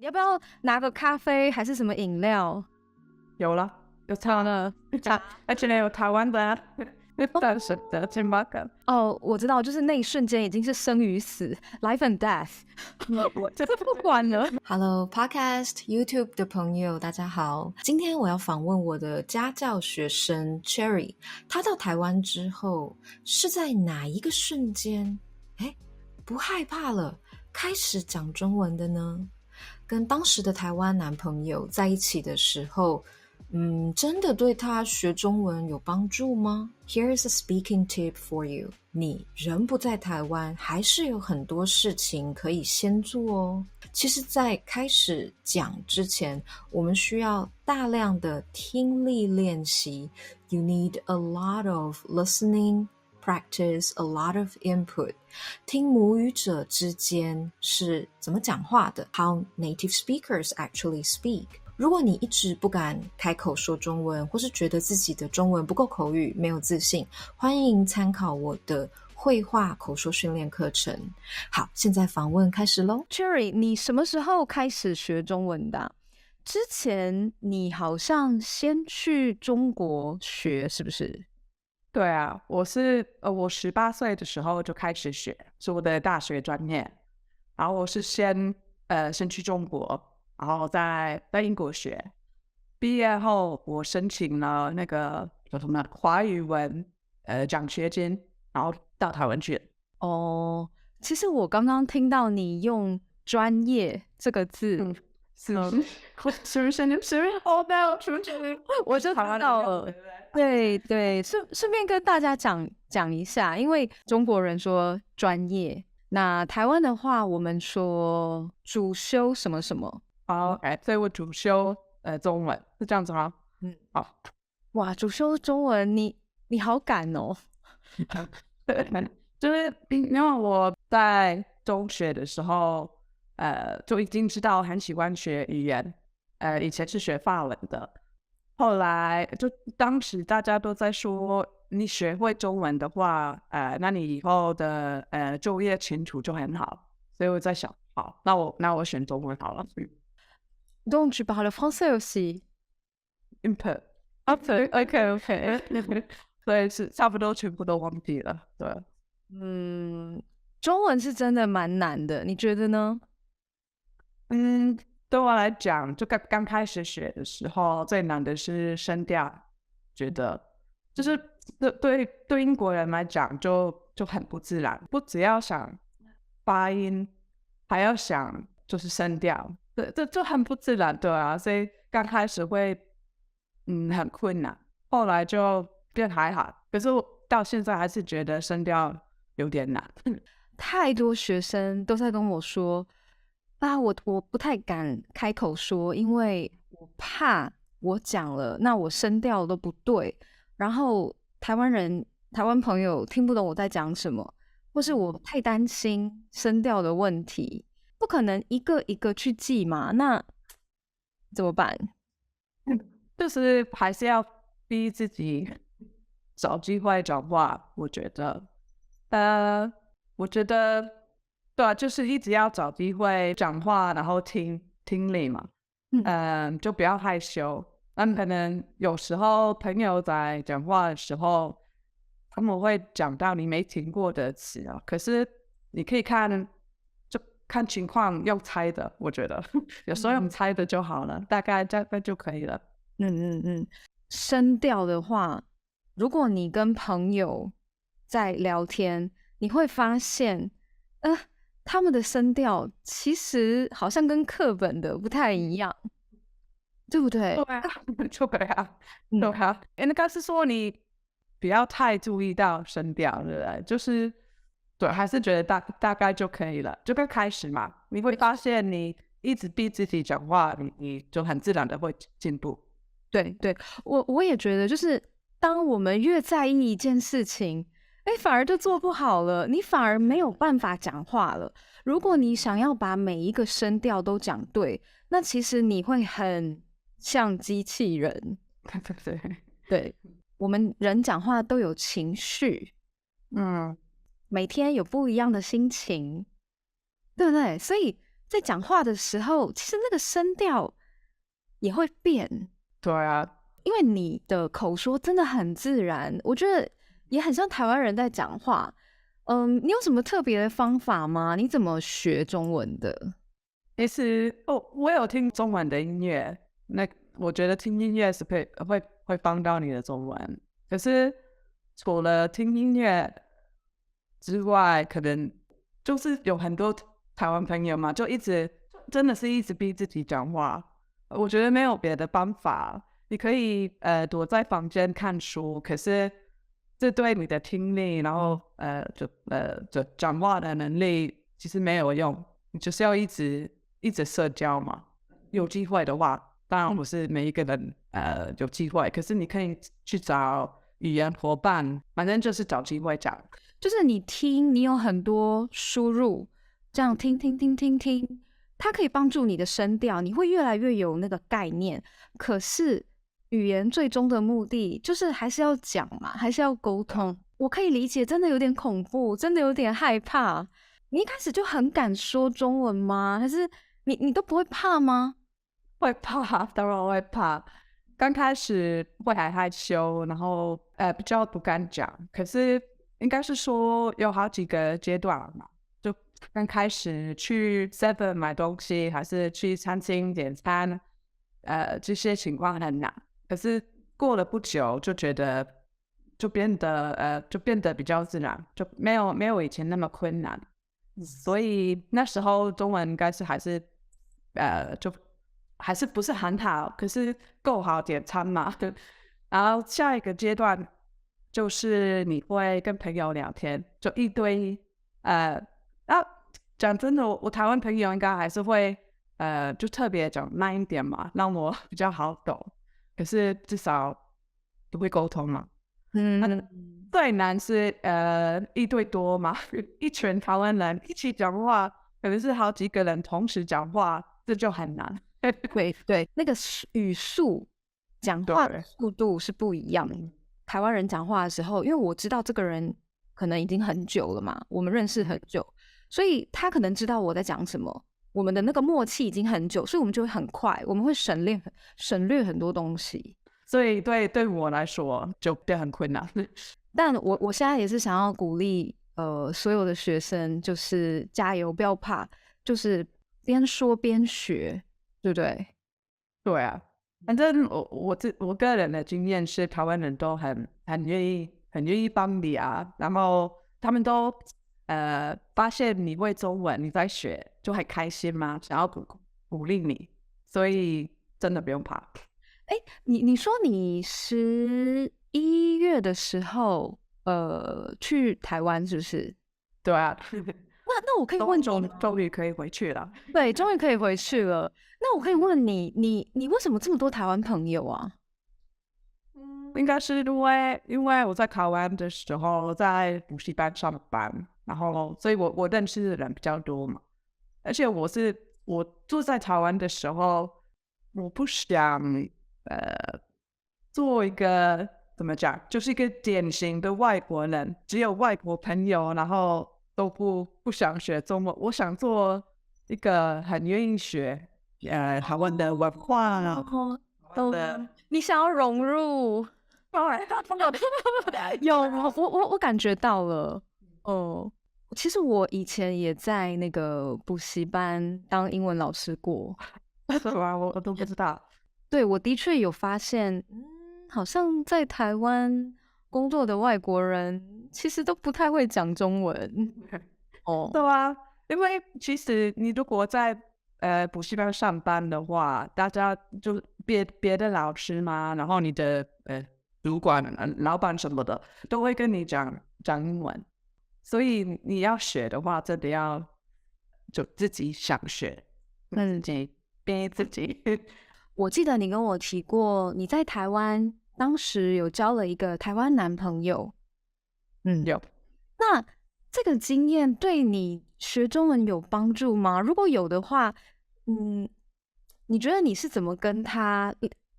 要不要拿个咖啡还是什么饮料？有了，有茶了，而且有台湾的但是的星巴克。哦，我知道，就是那一瞬间已经是生与死 ，life and death，我这不管了。Hello Podcast YouTube 的朋友，大家好。今天我要访问我的家教学生 Cherry， 她到台湾之后是在哪一个瞬间，不害怕了，开始讲中文的呢？跟当时的台湾男朋友在一起的时候，真的对他学中文有帮助吗？ Here's a speaking tip for you。 你人不在台湾，还是有很多事情可以先做哦。其实在开始讲之前，我们需要大量的听力练习。 You need a lot of listening practice, a lot of input。 听母语者之间是怎么讲话的， How native speakers actually speak。 如果你一直不敢开口说中文，或是觉得自己的中文不够口语，没有自信，欢迎参考我的绘画口说训练课程。好，现在访问开始咯。 Cherry， 你什么时候开始学中文的？之前你好像先去中国学，是不是？对啊，我18岁的时候就开始学，是我的大学专业。然后我是先去中国，然后在英国学。毕业后我申请了那个叫什么华语文奖学金，然后到台湾去。哦，其实我刚刚听到你用专业这个字，是不是好的，是不是我就知道了。对对，顺便跟大家讲一下，因为中国人说专业，那台湾的话我们说主修什么什么。OK， 所以我主修中文，是这样子吗？好。哇，主修中文，你好敢哦。就是因为我在中学的时候就已经知道很喜欢学语言，以前是学法文的，后来就当时大家都在说你学会中文的话那你以后的就业前途就很好，所以我在想，好，那我选中文好了。Donc tu parles français aussi? Input OK 所以是差不多全部都忘记了。对，中文是真的蛮难的，你觉得呢？对我来讲，就刚开始学的时候，最难的是声调，觉得就是对英国人来讲就很不自然，不只要想发音，还要想就是声调，这就很不自然，对啊，所以刚开始会很困难，后来就变还好，可是我到现在还是觉得声调有点难。太多学生都在跟我说啊，我不太敢开口说，因为我怕我讲了，那我声调都不对，然后台湾朋友听不懂我在讲什么，或是我太担心声调的问题，不可能一个一个去记嘛，那怎么办？就是还是要逼自己找机会讲话，我觉得对啊，就是一直要找机会讲话，然后听力嘛，就不要害羞。那可能有时候朋友在讲话的时候，他们会讲到你没听过的词啊，可是你可以就看情况用猜的，我觉得有时候用猜的就好了，大概就可以了。声调的话，如果你跟朋友在聊天，你会发现他们的声调其实好像跟课本的不太一样，对不对？对啊，对啊，那个是说你不要太注意到声调，对不对？就是对，还是觉得大概就可以了，就刚开始嘛，你会发现你一直逼自己讲话，你就很自然的会进步。对，我也觉得，就是当我们越在意一件事情，反而就做不好了，你反而没有办法讲话了。如果你想要把每一个声调都讲对，那其实你会很像机器人。对，我们人讲话都有情绪，每天有不一样的心情，对不对？所以在讲话的时候，其实那个声调也会变，对啊，因为你的口说真的很自然，我觉得也很像台湾人在讲话。你有什么特别的方法吗？你怎么学中文的？其实我有听中文的音乐，那我觉得听音乐是会帮到你的中文。可是除了听音乐之外，可能就是有很多台湾朋友嘛，就真的是一直逼自己讲话。我觉得没有别的办法，你可以躲在房间看书，可是这对你的听力，然后就讲话的能力其实没有用。你就是要一直社交嘛。有机会的话，当然不是每一个人有机会，可是你可以去找语言伙伴，反正就是找机会讲。就是你听，你有很多输入，这样听听听听听，它可以帮助你的声调，你会越来越有那个概念。可是语言最终的目的就是还是要讲嘛，还是要沟通。我可以理解，真的有点恐怖，真的有点害怕。你一开始就很敢说中文吗？还是你都不会怕吗？会怕，当然会怕。刚开始会还害羞，然后比较不敢讲。可是应该是说有好几个阶段嘛。就刚开始去 Seven 买东西，还是去餐厅点餐，这些情况很难。可是过了不久，就觉得就变得比较自然，就没有以前那么困难。所以那时候中文应该是就还是不是很好，可是够好点餐嘛。对。然后下一个阶段就是你会跟朋友聊天，就一堆啊，讲真的，我台湾朋友应该还是会就特别讲慢一点嘛，让我比较好懂。可是至少都会沟通嘛。最难是一对多嘛，一群台湾人一起讲话，可能是好几个人同时讲话，这就很难。对对，那个语速、讲话的对速度是不一样的。台湾人讲话的时候，因为我知道这个人可能已经很久了嘛，我们认识很久，所以他可能知道我在讲什么，我们的那个默契已经很久，所以我们就会很快，我们会省略很多东西。所以对我来说就变很困难。但我现在也是想要鼓励所有的学生，就是加油，不要怕，就是边说边学，对不对？对啊，反正我个人的经验是，台湾人都很愿意帮你啊，然后他们都发现你会中文，你在学就很开心嘛，想要鼓励你，所以真的不用怕。你说你11月的时候去台湾是不是？对啊，那我可以问终于可以回去了。对，终于可以回去了。那我可以问你，你为什么这么多台湾朋友啊？应该是因为我在台湾的时候在补习班上班，然后所以我认识的人比较多嘛。而且我住在台湾的时候，我不想做一个怎么讲，就是一个典型的外国人，只有外国朋友，然后都不想学中文。我想做一个很愿意学台湾的文化啊。你想要融入？有，我感觉到了。哦，其实我以前也在那个补习班当英文老师过。是吧？我都不知道。对，我的确有发现，好像在台湾工作的外国人其实都不太会讲中文。哦，对啊，因为其实你如果在补习班上班的话，大家就别的老师嘛，然后你的主管、老板什么的都会跟你讲英文，所以你要学的话，真的要就自己想学，自己逼自己。我记得你跟我提过，你在台湾当时有交了一个台湾男朋友。有。那这个经验对你学中文有帮助吗？如果有的话，你觉得你是怎么跟他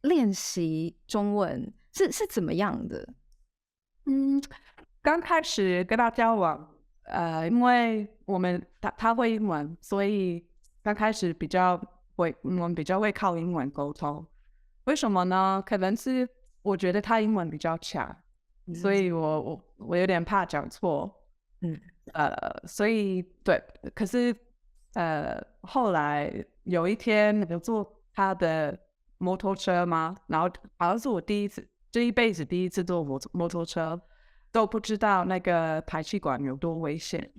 练习中文？是怎么样的？刚开始跟他交往，因为他会英文，所以刚开始我们比较会靠英文沟通，为什么呢？可能是我觉得他英文比较强，所以我有点怕讲错，所以对，可是后来有一天有坐他的摩托车嘛，然后好像是我这一辈子第一次坐摩托车，都不知道那个排气管有多危险。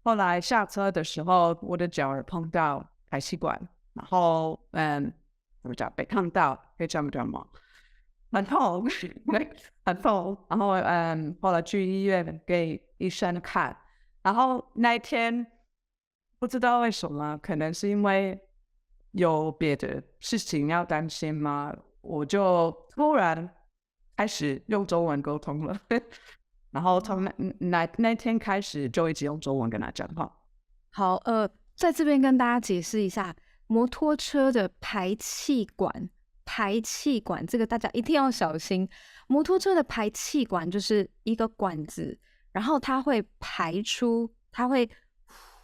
后来下车的时候，我的脚儿碰到排气管，然后怎么讲被烫到，可以这么讲吗？很痛，很痛。然后后来去医院给医生看，然后那一天不知道为什么，可能是因为有别的事情要担心吗？我就突然开始用中文沟通了，然后从那天开始就一直用中文跟他讲话。好，在这边跟大家解释一下，摩托车的排气管这个大家一定要小心。摩托车的排气管就是一个管子，然后它会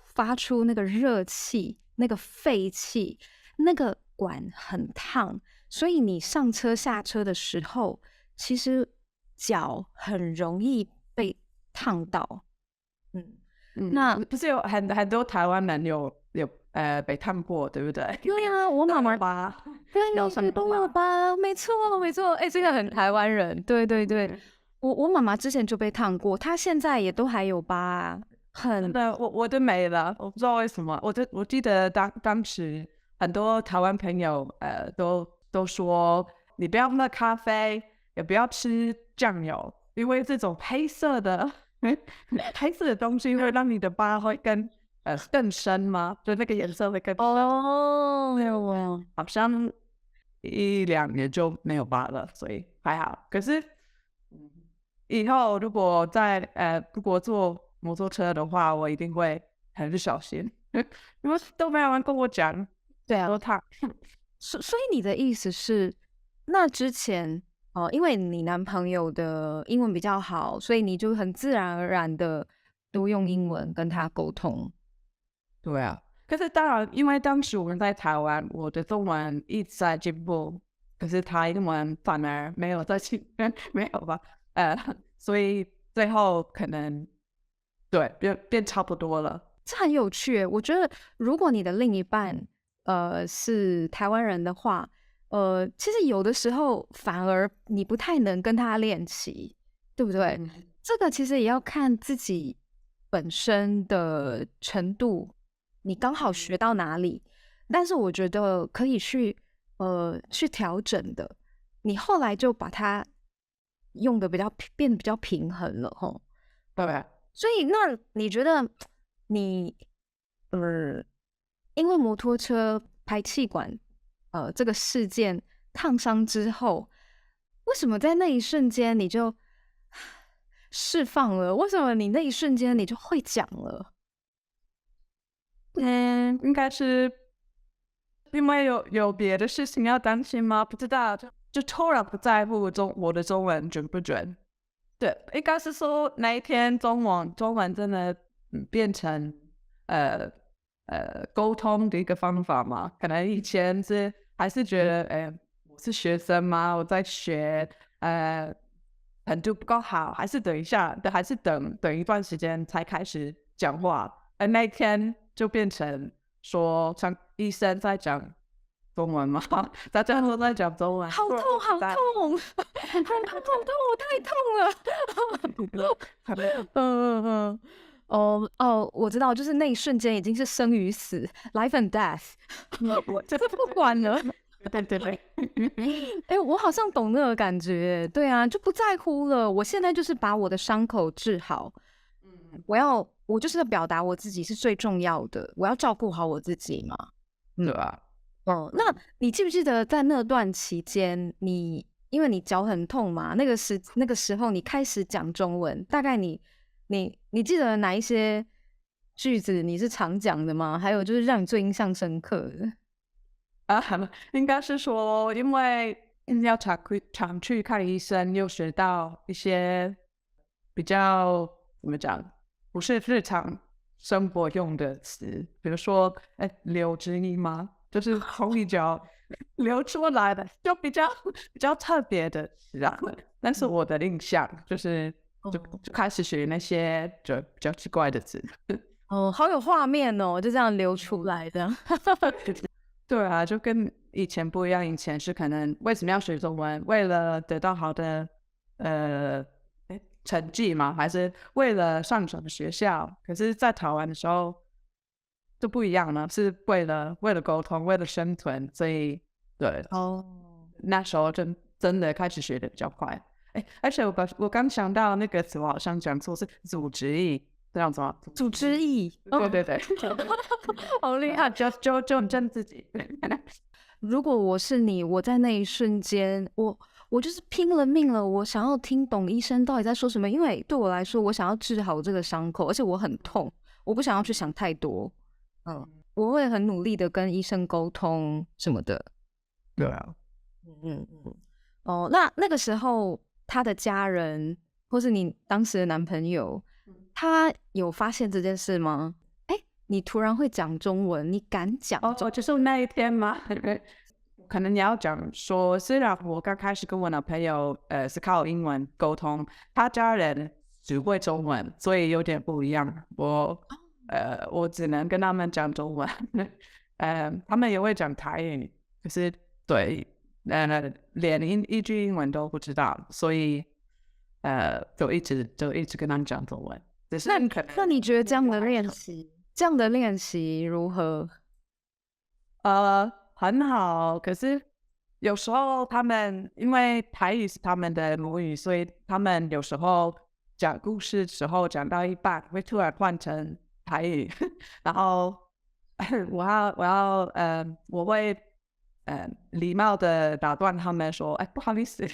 发出那个热气、那个废气，那个管很烫，所以你上车下车的时候，其实脚很容易被烫到。那不是有很多台湾人有被烫过，对不对？对呀，我妈妈吧，对都有吧，没错，这个很台湾人，对，我妈妈之前就被烫过，她现在也都还有疤，很对，我的没了，我不知道为什么。我记得当时很多台湾朋友都说，你不要喝咖啡，也不要吃酱油，因为这种黑色的东西会让你的疤会更深吗？就那个颜色会更深。哦，好像1-2年就没有疤了，所以还好。可是以后如果坐摩托车的话，我一定会很小心，因为都没有人跟我讲。对啊，说他所以你的意思是，那之前因为你男朋友的英文比较好，所以你就很自然而然的都用英文跟他沟通。对啊，可是当然，因为当时我们在台湾，我的中文一直在进步，可是他英文反而没有在进步，没有吧？所以最后可能对变差不多了。这很有趣耶，我觉得如果你的另一半是台湾人的话，其实有的时候反而你不太能跟他练习，对不对？这个其实也要看自己本身的程度，你刚好学到哪里。但是我觉得可以去调整的，你后来就把它用的变得比较平衡了吼。对，所以那你觉得你因为摩托车排气管这个事件烫伤之后，为什么在那一瞬间你就释放了？为什么你那一瞬间你就会讲了？应该是因为有别的事情要担心吗？不知道，就突然不在乎我的中文准不准。对，应该是说那一天中文真的变成沟通的一个方法嘛。可能以前还是觉得我是学生嘛，我在学程度不够好，还是等一下，还是等一段时间才开始讲话。那一天就变成说像医生在讲中文吗？大家都在讲中文，好痛，好痛，我太痛了。我知道，就是那一瞬间已经是生与死 ，life and death， 我这不管了。对，我好像懂那个感觉。对啊，就不在乎了。我现在就是把我的伤口治好。我就是要表达我自己是最重要的，我要照顾好我自己嘛。对啊。那你记不记得在那段期间，因为你脚很痛嘛，那个时候你开始讲中文，大概你记得哪一些句子你是常讲的吗？还有就是让你最印象深刻的？应该是说，因为要常去看医生，又学到一些比较怎么讲，不是日常生活用的词，比如说流之音吗？就是从一脚流出来的，就比较特别的词啊。但是我的印象就是就开始学那些就比较奇怪的词。哦，好有画面哦，就这样流出来的。对啊，就跟以前不一样。以前是可能为什么要学中文？为了得到好的成绩吗？还是为了上什么学校？可是，在台湾的时候就不一样了，是为了沟通，为了生存。所以，对，那时候真的开始学的比较快。而且我刚想到那个词，我好像讲错，是组织意，这样子吗？组织意，对，好厉害！就正自己。如果我是你，我在那一瞬间，我就是拼了命了，我想要听懂医生到底在说什么，因为对我来说，我想要治好这个伤口，而且我很痛，我不想要去想太多。我会很努力的跟医生沟通什么的。对啊，那个时候他的家人或是你当时的男朋友，他有发现这件事吗？你突然会讲中文，你敢讲就是那一天吗？可能你要讲说，虽然我刚开始跟我男朋友是靠英文沟通，他家人只会中文，所以有点不一样。我只能跟他们讲中文，他们也会讲台语，可是对，连一句英文都不知道，所以就一直跟他们讲中文。只是那你觉得这样的练习如何？很好，可是有时候他们因为台语是他们的母语，所以他们有时候讲故事的时候讲到一半会突然换成台语，然后我会礼貌的打断他们说，不好意思，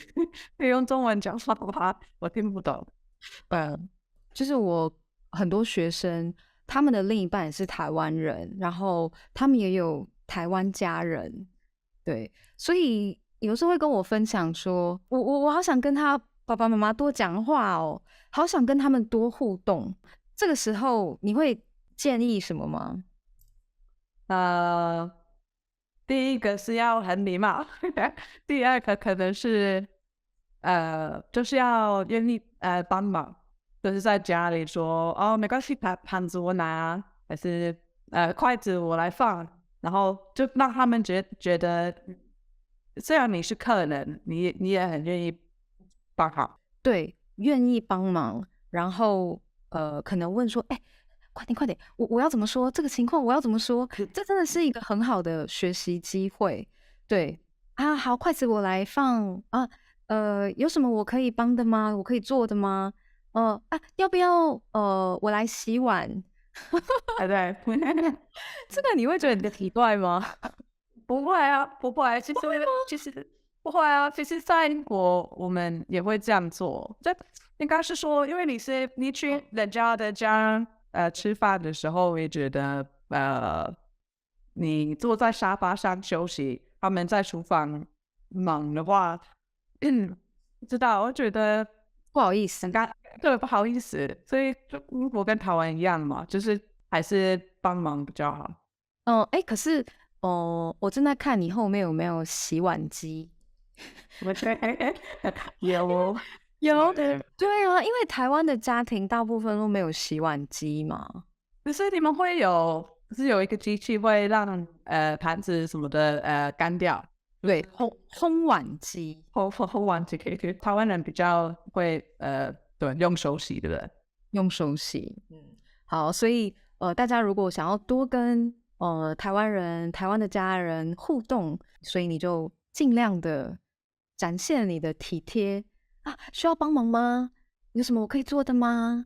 可以用中文讲话吗？我听不懂。就是我很多学生，他们的另一半也是台湾人，然后他们也有台湾家人，对，所以有时候会跟我分享说，我好想跟他爸爸妈妈多讲话哦，好想跟他们多互动。这个时候你会建议什么吗？第一个是要很礼貌，第二个可能是就是要愿意帮忙。就是在家里说没关系，盘子我拿，还是筷子我来放，然后就让他们觉得，虽然你是客人，你也很愿意帮忙。对，愿意帮忙，然后可能问说，快点，我要怎么说这个情况？我要怎么说？这真的是一个很好的学习机会。对啊，好，筷子我来放啊，有什么我可以帮的吗？我可以做的吗？要不要我来洗碗？对，这个你会觉得你的体怪吗？不会啊，不会。其实不会啊。其实，在英国我们也会这样做。这应该是说，因为你去人家的家吃饭的时候，也觉得你坐在沙发上休息，他们在厨房忙的话，不知道，我觉得不好意思，对，不好意思。所以就我跟台湾一样嘛，就是还是帮忙比较好。可是我正在看你后面有没有洗碗机。有对啊，因为台湾的家庭大部分都没有洗碗机嘛。可是你们会有一个机器会让盘子什么的干掉。对，烘碗机，烘碗机可以。台湾人比较会对，用手洗，对不对？用手洗。好，所以大家如果想要多跟台湾的家人互动，所以你就尽量的展现你的体贴啊，需要帮忙吗？有什么我可以做的吗？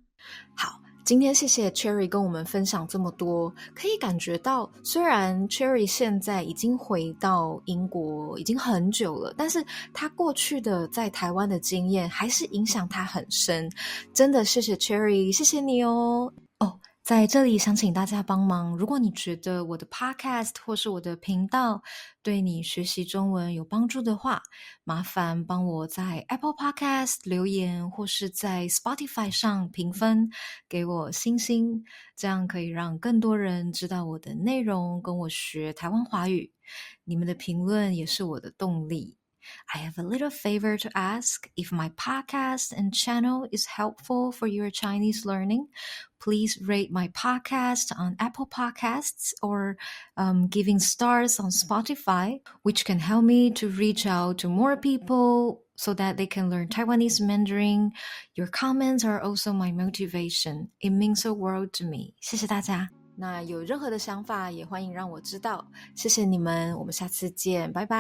好，今天谢谢 Cherry 跟我们分享这么多，可以感觉到虽然 Cherry 现在已经回到英国已经很久了，但是他过去的在台湾的经验还是影响他很深，真的谢谢 Cherry， 谢谢你哦。在这里想请大家帮忙，如果你觉得我的 podcast 或是我的频道对你学习中文有帮助的话，麻烦帮我在 Apple Podcast 留言，或是在 Spotify 上评分，给我星星，这样可以让更多人知道我的内容，跟我学台湾华语。你们的评论也是我的动力。I have a little favor to ask. If my podcast and channel is helpful for your Chinese learning, please rate my podcast on Apple Podcasts or giving stars on Spotify, which can help me to reach out to more people so that they can learn Taiwanese Mandarin. Your comments are also my motivation. It means the world to me. 谢谢大家。那有任何的想法也欢迎让我知道。谢谢你们，我们下次见，拜拜。